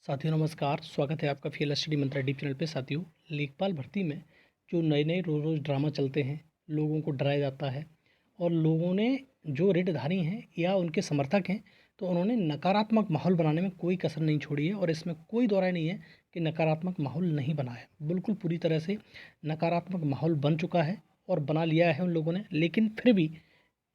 साथियों नमस्कार, स्वागत है आपका फीएल स्टडी मंत्रा डी चैनल पे। साथियों, लेखपाल भर्ती में जो नए-नए रोज़-रोज़ ड्रामा चलते हैं, लोगों को डराया जाता है और लोगों ने जो रिटधारी हैं या उनके समर्थक हैं, तो उन्होंने नकारात्मक माहौल बनाने में कोई कसर नहीं छोड़ी है और इसमें कोई दो राय नहीं है कि नकारात्मक माहौल नहीं बना है। बिल्कुल पूरी तरह से नकारात्मक माहौल बन चुका है और बना लिया है उन लोगों ने, लेकिन फिर भी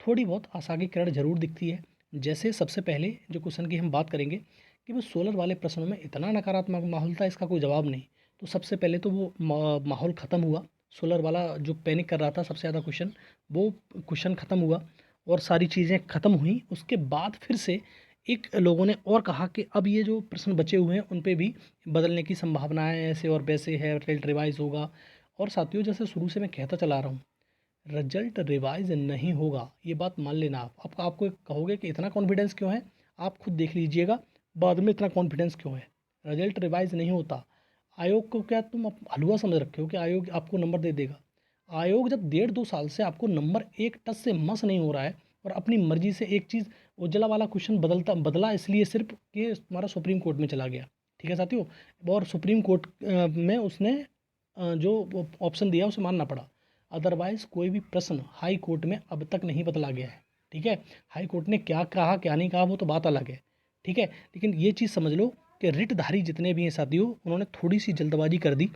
थोड़ी बहुत आशा की किरण ज़रूर दिखती है। जैसे सबसे पहले जो क्वेश्चन की हम बात करेंगे कि वो सोलर वाले प्रश्नों में इतना नकारात्मक माहौल था, इसका कोई जवाब नहीं। तो सबसे पहले तो वो माहौल ख़त्म हुआ। सोलर वाला जो पैनिक कर रहा था सबसे ज़्यादा क्वेश्चन, वो क्वेश्चन ख़त्म हुआ और सारी चीज़ें ख़त्म हुई। उसके बाद फिर से एक लोगों ने और कहा कि अब ये जो प्रश्न बचे हुए हैं उन पे भी बदलने की संभावनाएं ऐसे और वैसे है, रिजल्ट रिवाइज होगा। और साथियों, जैसे शुरू से मैं कहता चला रहा हूँ, रिजल्ट रिवाइज नहीं होगा, ये बात मान लेना। आप आपको कहोगे कि इतना कॉन्फिडेंस क्यों है, आप खुद देख लीजिएगा बाद में इतना कॉन्फिडेंस क्यों है। रिजल्ट रिवाइज नहीं होता। आयोग को क्या तुम हलवा समझ रखे हो कि आयोग आपको नंबर दे देगा? आयोग जब 1.5-2 साल से आपको नंबर एक टच से मस नहीं हो रहा है और अपनी मर्जी से एक चीज़, उज्ज्वला वाला क्वेश्चन बदला इसलिए सिर्फ कि तुम्हारा सुप्रीम कोर्ट में चला गया। ठीक है साथियों, और सुप्रीम कोर्ट में उसने जो ऑप्शन दिया उसे मानना पड़ा। अदरवाइज़ कोई भी प्रश्न हाई कोर्ट में अब तक नहीं बदला गया है। ठीक है, हाई कोर्ट ने क्या कहा क्या नहीं कहा वो तो बात अलग है। ठीक है, लेकिन ये चीज़ समझ लो कि रिटधारी जितने भी हैं साथियों, उन्होंने थोड़ी सी जल्दबाजी कर दी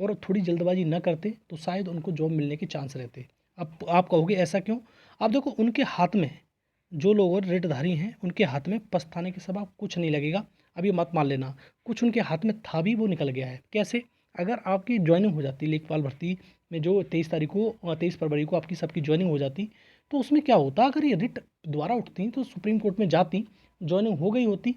और थोड़ी जल्दबाजी न करते तो शायद उनको जॉब मिलने के चांस रहते। अब आप कहोगे ऐसा क्यों? आप देखो, उनके हाथ में, जो लोग और रिटधारी हैं उनके हाथ में पछताने के सिवा कुछ नहीं लगेगा। अब ये मत मान लेना, कुछ उनके हाथ में था भी वो निकल गया है। कैसे? अगर आपकी ज्वाइनिंग हो जाती लेखपाल भर्ती में, जो 23 फरवरी को आपकी सबकी ज्वाइनिंग हो जाती, तो उसमें क्या होता, अगर ये रिट दोबारा उठती तो सुप्रीम कोर्ट में जाती, ज्वाइनिंग हो गई होती,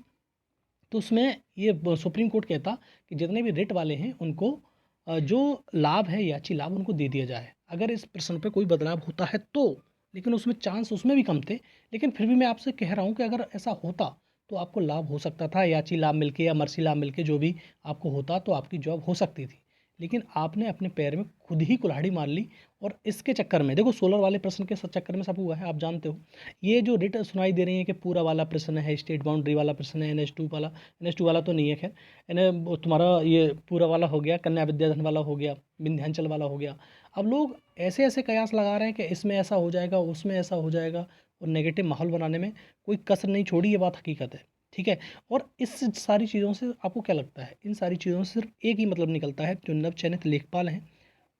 तो उसमें ये सुप्रीम कोर्ट कहता कि जितने भी रिट वाले हैं उनको जो लाभ है, याची लाभ उनको दे दिया जाए अगर इस प्रश्न पे कोई बदलाव होता है तो। लेकिन उसमें चांस उसमें भी कम थे, लेकिन फिर भी मैं आपसे कह रहा हूँ कि अगर ऐसा होता तो आपको लाभ हो सकता था, याची लाभ मिलके या मर्सी लाभ मिलके जो भी आपको होता तो आपकी जॉब हो सकती थी। लेकिन आपने अपने पैर में खुद ही कुल्हाड़ी मार ली और इसके चक्कर में देखो, सोलर वाले प्रश्न के चक्कर में सब हुआ है, आप जानते हो। ये जो रिट सुनाई दे रही है कि पूरा वाला प्रश्न है, स्टेट बाउंड्री वाला प्रश्न है, NH2 वाला, NH2 वाला तो नहीं है खैर, वो तुम्हारा ये पूरा वाला हो गया, कन्या विद्याधन वाला हो गया, विंध्याचल वाला हो गया। अब लोग ऐसे ऐसे कयास लगा रहे हैं कि इसमें ऐसा हो जाएगा, उसमें ऐसा हो जाएगा, और नेगेटिव माहौल बनाने में कोई कसर नहीं छोड़ी, ये बात हकीकत है। ठीक है, और इस सारी चीज़ों से आपको क्या लगता है? इन सारी चीज़ों से सिर्फ एक ही मतलब निकलता है, जो नवचयनित लेखपाल हैं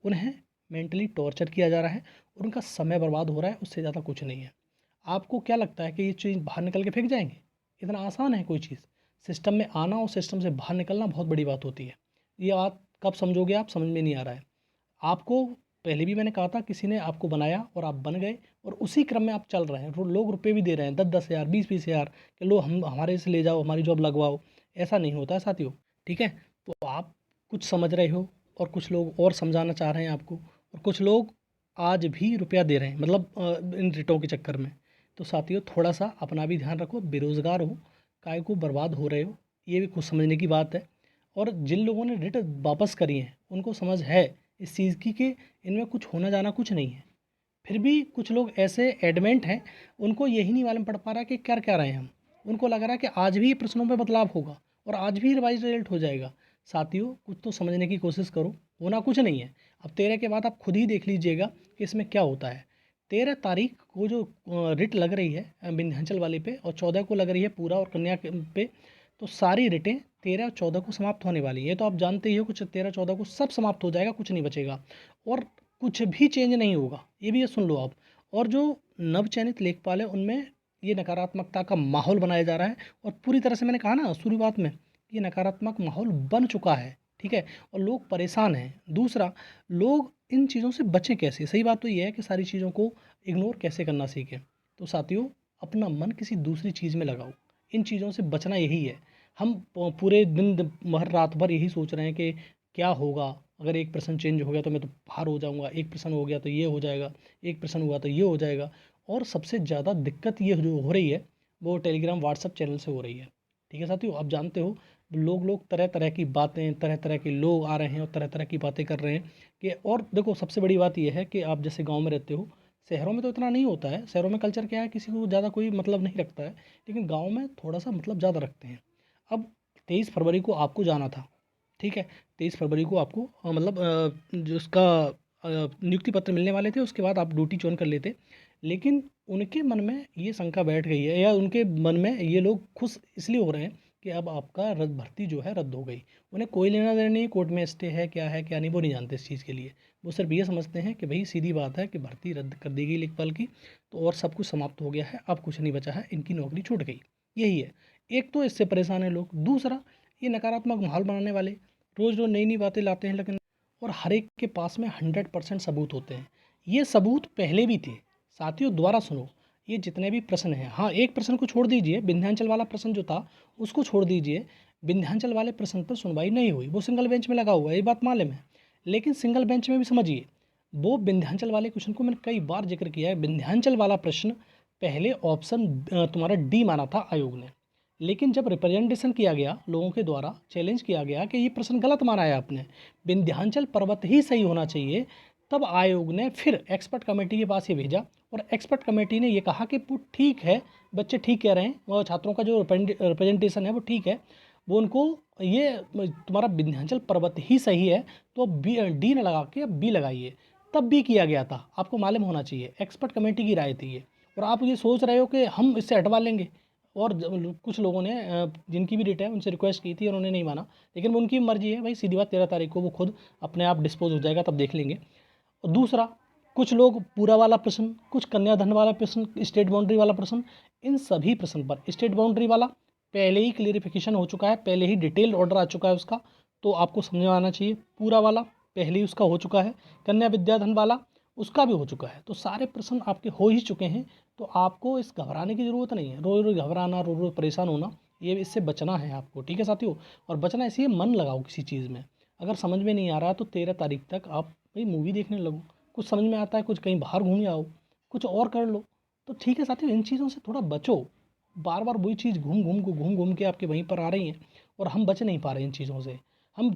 उन्हें मेंटली टॉर्चर किया जा रहा है और उनका समय बर्बाद हो रहा है, उससे ज़्यादा कुछ नहीं है। आपको क्या लगता है कि ये चीज़ बाहर निकल के फेंक जाएंगे? इतना आसान है कोई चीज़? सिस्टम में आना और सिस्टम से बाहर निकलना बहुत बड़ी बात होती है। ये बात कब समझोगे आप, समझ में नहीं आ रहा है आपको। पहले भी मैंने कहा था, किसी ने आपको बनाया और आप बन गए और उसी क्रम में आप चल रहे हैं। लोग रुपए भी दे रहे हैं, 10-10 हज़ार, 20-20 हज़ार कि लो हम हमारे से ले जाओ, हमारी जॉब लगवाओ। ऐसा नहीं होता है साथियों। ठीक है, तो आप कुछ समझ रहे हो और कुछ लोग और समझाना चाह रहे हैं आपको, और कुछ लोग आज भी रुपया दे रहे हैं, मतलब इन रिटों के चक्कर में। तो साथियों, थोड़ा सा अपना भी ध्यान रखो, बेरोज़गार हो, काय को बर्बाद हो रहे हो, ये भी कुछ समझने की बात है। और जिन लोगों ने रिट वापस करी हैं उनको समझ है इस चीज़ की कि इनमें कुछ होना जाना कुछ नहीं है। फिर भी कुछ लोग ऐसे एडमेंट हैं, उनको यही नहीं मालूम पड़ पा रहा कि कर क्या रहे हैं हम। उनको लग रहा है कि आज भी प्रश्नों में बदलाव होगा और आज भी रिवाइज रिजल्ट हो जाएगा। साथियों, कुछ तो समझने की कोशिश करो, होना कुछ नहीं है। अब 13 के बाद आप खुद ही देख लीजिएगा कि इसमें क्या होता है। 13 तारीख को जो रिट लग रही है विंध्याचल वाले पे, और 14 को लग रही है पूरा और कन्या पे, तो सारी रिटें 13 और 14 को समाप्त होने वाली है। तो आप जानते ही हो, कुछ 13-14 को सब समाप्त हो जाएगा, कुछ नहीं बचेगा और कुछ भी चेंज नहीं होगा। ये भी ये सुन लो आप। और जो नवचयनित लेखपाल है उनमें ये नकारात्मकता का माहौल बनाया जा रहा है, और पूरी तरह से मैंने कहा ना शुरुआत में, ये नकारात्मक माहौल बन चुका है। ठीक है, और लोग परेशान हैं। दूसरा, लोग इन चीज़ों से बचें कैसे? सही बात तो ये है कि सारी चीज़ों को इग्नोर कैसे करना सीखें। तो साथियों, अपना मन किसी दूसरी चीज़ में लगाओ। इन चीज़ों से बचना यही है। हम पूरे दिन भर रात भर यही सोच रहे हैं कि क्या होगा, अगर एक पर्सन चेंज हो गया तो मैं तो बाहर हो जाऊंगा, एक पर्सन हो गया तो ये हो जाएगा, एक पर्सन हुआ तो ये हो जाएगा। और सबसे ज़्यादा दिक्कत ये जो हो रही है वो टेलीग्राम व्हाट्सएप चैनल से हो रही है। ठीक है साथियों, आप जानते हो, लोग तरह तरह की बातें, तरह तरह के लोग आ रहे हैं और तरह तरह की बातें कर रहे हैं कि, और देखो सबसे बड़ी बात यह है कि आप जैसे गाँव में रहते हो, शहरों में तो इतना नहीं होता है। शहरों में कल्चर क्या है, किसी को ज़्यादा कोई मतलब नहीं रखता है, लेकिन गाँव में थोड़ा सा मतलब ज़्यादा रखते हैं। अब 23 फरवरी को आपको जाना था, ठीक है, 23 फरवरी को आपको मतलब जो उसका नियुक्ति पत्र मिलने वाले थे, उसके बाद आप ड्यूटी ज्वाइन कर लेते। लेकिन उनके मन में ये शंका बैठ गई है, या उनके मन में ये लोग खुश इसलिए हो रहे हैं कि अब आपका भर्ती जो है रद्द हो गई। उन्हें कोई लेना देना नहीं, कोर्ट में स्टे है क्या नहीं, वो नहीं जानते इस चीज़ के लिए। वो सिर्फ ये समझते हैं कि भाई सीधी बात है कि भर्ती रद्द कर दी गई लेखपाल की, तो और सब कुछ समाप्त हो गया है, अब कुछ नहीं बचा है, इनकी नौकरी छूट गई। यही है। एक तो इससे परेशान है लोग, दूसरा ये नकारात्मक माहौल बनाने वाले रोज़ रोज़ नई नई बातें लाते हैं, लेकिन और हर एक के पास में 100% सबूत होते हैं। ये सबूत पहले भी थे साथियों, दोबारा सुनो। ये जितने भी प्रश्न हैं, हाँ एक प्रश्न को छोड़ दीजिए, विंध्याचल वाला प्रश्न जो था उसको छोड़ दीजिए। विंध्याचल वाले प्रश्न पर सुनवाई नहीं हुई, वो सिंगल बेंच में लगा हुआ है, ये बात मालूम है। लेकिन सिंगल बेंच में भी समझिए, वो विंध्याचल वाले क्वेश्चन को मैंने कई बार जिक्र किया है। विंध्याचल वाला प्रश्न पहले ऑप्शन तुम्हारा डी माना था आयोग ने, लेकिन जब रिप्रेजेंटेशन किया गया लोगों के द्वारा, चैलेंज किया गया कि ये प्रश्न गलत माना है आपने, विंध्याचल पर्वत ही सही होना चाहिए, तब आयोग ने फिर एक्सपर्ट कमेटी के पास ये भेजा, और एक्सपर्ट कमेटी ने ये कहा कि वो ठीक है, बच्चे ठीक कह रहे हैं, और छात्रों का जो रिप्रेजेंटेशन है वो ठीक है, वो उनको ये तुम्हारा विंध्याचल पर्वत ही सही है, तो बी डी ने लगा के अब बी लगाइए। तब भी किया गया था, आपको मालूम होना चाहिए, एक्सपर्ट कमेटी की राय थी ये। और आप ये सोच रहे हो कि हम इससे हटवा लेंगे, और कुछ लोगों ने जिनकी भी डेट है उनसे रिक्वेस्ट की थी, उन्होंने नहीं माना, लेकिन वो उनकी मर्जी है भाई, सीधी बात 13 तारीख को वो खुद अपने आप डिस्पोज हो जाएगा, तब देख लेंगे। और दूसरा, कुछ लोग पूरा वाला प्रश्न, कुछ कन्याधन वाला प्रश्न, स्टेट बाउंड्री वाला प्रश्न, इन सभी प्रश्न पर स्टेट बाउंड्री वाला पहले ही क्लियरिफिकेशन हो चुका है, पहले ही डिटेल्ड ऑर्डर आ चुका है उसका, तो आपको समझ में आना चाहिए। पूरा वाला पहले ही उसका हो चुका है, कन्या विद्याधन वाला उसका भी हो चुका है, तो सारे प्रश्न आपके हो ही चुके हैं। तो आपको इस घबराने की ज़रूरत नहीं है, रोज़ रोज़ घबराना, रोज़ रोज़ परेशान होना, ये इससे बचना है आपको, ठीक है साथियों। और बचना इसलिए, मन लगाओ किसी चीज़ में। अगर समझ में नहीं आ रहा तो 13 तारीख तक आप भाई मूवी देखने लगो, कुछ समझ में आता है, कुछ कहीं बाहर घूम आओ, कुछ और कर लो, तो ठीक है साथियों। इन चीज़ों से थोड़ा बचो, बार बार वही चीज़ घूम घूम के आपके वहीं पर आ रही हैं, और हम बच नहीं पा रहे इन चीज़ों से। हम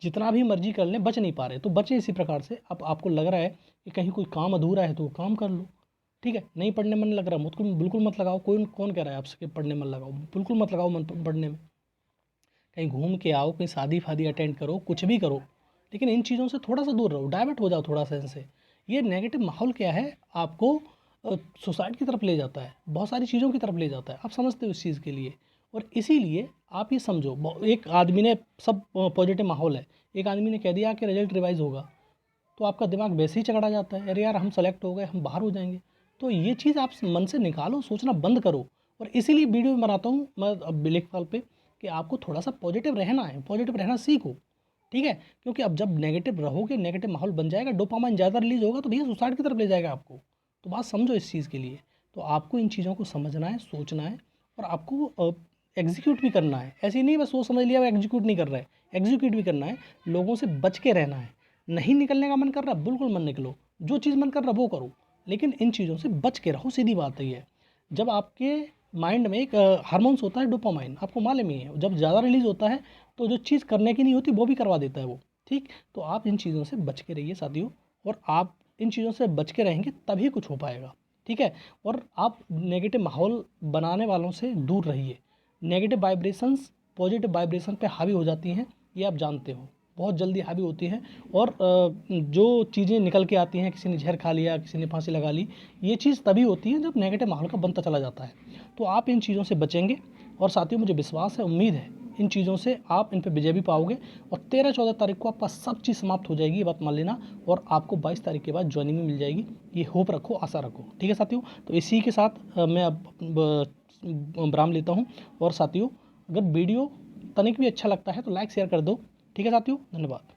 जितना भी मर्जी कर लें, बच नहीं पा रहे, तो बचें इसी प्रकार से। अब आपको लग रहा है कि कहीं कोई काम अधूरा है, तो वो काम कर लो, ठीक है। नहीं पढ़ने मन लग रहा, मुझको बिल्कुल मत लगाओ। कोई कौन कह रहा है आपसे कि पढ़ने मन लगाओ, बिल्कुल मत लगाओ मन पढ़ने में। कहीं घूम के आओ, कहीं शादी फादी अटेंड करो, कुछ भी करो, लेकिन इन चीज़ों से थोड़ा सा दूर रहो, डाइवर्ट हो जाओ थोड़ा सा इनसे। ये नेगेटिव माहौल क्या है, आपको सुसाइड की तरफ ले जाता है, बहुत सारी चीज़ों की तरफ ले जाता है, आप समझते हो इस चीज़ के लिए। और इसीलिए आप ये समझो, एक आदमी ने, सब पॉजिटिव माहौल है, एक आदमी ने कह दिया कि रिजल्ट रिवाइज होगा, तो आपका दिमाग वैसे ही चकरा जाता है, अरे यार हम सेलेक्ट हो गए, हम बाहर हो जाएंगे। तो ये चीज़ आप मन से निकालो, सोचना बंद करो। और इसीलिए वीडियो बनाता हूँ मैं अब लेखपाल पे, कि आपको थोड़ा सा पॉजिटिव रहना है, पॉजिटिव रहना सीखो, ठीक है। क्योंकि अब जब नेगेटिव रहोगे, नेगेटिव माहौल बन जाएगा, डोपामाइन ज़्यादा रिलीज होगा, तो भैया सुसाइड की तरफ ले जाएगा आपको। तो बात समझो इस चीज़ के लिए। तो आपको इन चीज़ों को समझना है, सोचना है, और आपको एग्जीक्यूट भी करना है। ऐसे ही नहीं बस सोच समझ लिया, एग्जीक्यूट नहीं कर रहा है, एग्जीक्यूट भी करना है। लोगों से बच के रहना है। नहीं निकलने का मन कर रहा, बिल्कुल मन निकलो, जो चीज़ मन कर रहा वो करो, लेकिन इन चीज़ों से बच के रहो, सीधी बात है ये। जब आपके माइंड में एक हार्मोन्स होता है डोपामाइन, आपको मालूम ही है, जब ज़्यादा रिलीज होता है तो जो चीज़ करने की नहीं होती वो भी करवा देता है वो, ठीक। तो आप इन चीज़ों से बच के रहिए साथियों, और आप इन चीज़ों से बच के रहेंगे तभी कुछ हो पाएगा, ठीक है। और आप नेगेटिव माहौल बनाने वालों से दूर रहिए। नेगेटिव वाइब्रेशंस पॉजिटिव वाइब्रेशन पे हावी हो जाती हैं, ये आप जानते हो, बहुत जल्दी हावी होती हैं। और जो चीज़ें निकल के आती हैं, किसी ने जहर खा लिया, किसी ने फांसी लगा ली, ये चीज़ तभी होती है जब नेगेटिव माहौल का बनता चला जाता है। तो आप इन चीज़ों से बचेंगे, और साथियों मुझे विश्वास है, उम्मीद है, इन चीज़ों से आप इन पर विजय भी पाओगे। और 13-14 तारीख को आपका सब चीज़ समाप्त हो जाएगी, ये बात मान लेना। और आपको 22 तारीख के बाद ज्वाइनिंग भी मिल जाएगी, ये होप रखो, आशा रखो, ठीक है साथियों। तो इसी के साथ मैं अब विराम लेता हूँ। और साथियों, अगर वीडियो तनिक भी अच्छा लगता है तो लाइक शेयर कर दो, ठीक है साथियों, धन्यवाद।